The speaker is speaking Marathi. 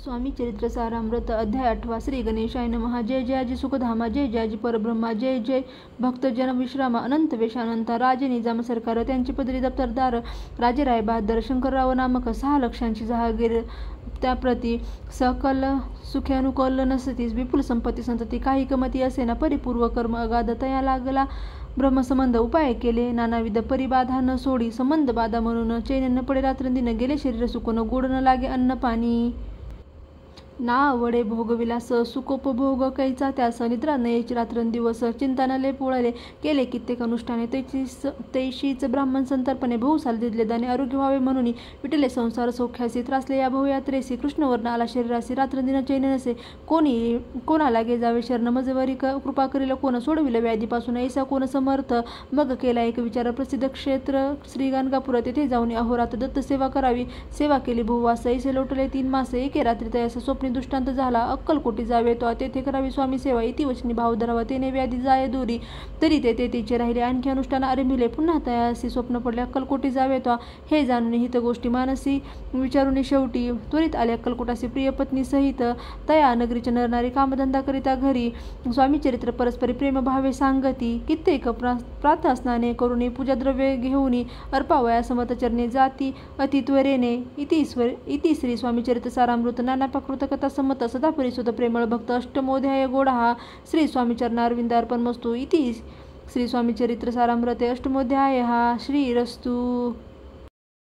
स्वामी चरित्र सारामृत अध्याय 8 श्री गणेशाय नमः। जय जयाजी सुखधामा, जय जयाजी परब्रह्मा, जय जय भक्तजन विश्रामा, अनंत वेशानंता, राजे निजाम सरकार, त्यांची पदरी दप्तरदार, राजे राय बहादर, शंकरराव नामक 6 लक्षांची जहागीर, त्याप्रती सकल सुखे अनुकूल नसतीस, विपुल संपत्ती संतती, काही कमती असेना, परिपूर्व कर्म अगाध, तया लागला ब्रह्मसंबंध, उपाय केले नानाविध, परिबाधा न सोडी, संबंध बाधा म्हणून, चैन न पडे रात्रंदिन, गेले शरीर सुकून, गोड न लागे अन्न पाणी, ना आवडे भोगविलास, सुखोपभोग कैचा त्यास, निद्रा नयेची रात्रंदिवस, चिंतानले पोळले, केले कित्येक अनुष्ठाने, तैशीच ब्राह्मण संतर्पणे, बहुसाल दिले दाने, आरोग्य व्हावे म्हणून विटले संसार सौख्यासी, त्रासले या बहुयात्रेसी, कृष्णवर्ण आला शरीरासी, रात्रंदिन चैन नसे, कोणा लागे जावे शरण, मजवरी कृपा करील कोण, सोडविल व्याधीपासून ऐसा कोण समर्थ, मग केला एक विचार, प्रसिद्ध क्षेत्र श्री गाणगापूर, तेथे जाऊन अहोरात दत्त सेवा करावी, सेवा केली बहुवास, ऐसे लोटले 3 मास, एके रात्री तयास स्वप्नी दृष्टांत झाला, अक्कलकोटी जावे तो, तेथे करावी स्वामी सेवा, इति वचनी भाव धरावा, तेने व्याधी जाय दूरी, तरी ते तेथे राहिले, आणखी अनुष्ठान आरंभिले, पुन्हा तयासी स्वप्न पडले, अक्कलकोटी जावे तो, हे जाणून हित गोष्टी मानसी विचारून शेवटी त्वरित आले अक्कलकोटासी, प्रिय पत्नी सहित, तया नगरीच्या नरनारी, कामधंदा करिता घरी, स्वामी चरित्र परस्परी प्रेम भावे सांगती, कित्येक प्रातः स्नाने करून, पूजाद्रव्य घेऊन, अर्पावया समत चरणे जाती अति त्वरेने, इति श्री स्वामी चरित्र सारामृत नाना प्रकृत कथा संमत, सदा परिसुत प्रेमळ भक्त, अष्टमोध्याय गोडा हा श्री स्वामी चरणारविंदार्पणमस्तु, इति श्री स्वामी चरित्र सारामृते अष्टमोध्याय हा श्रीरस्तु।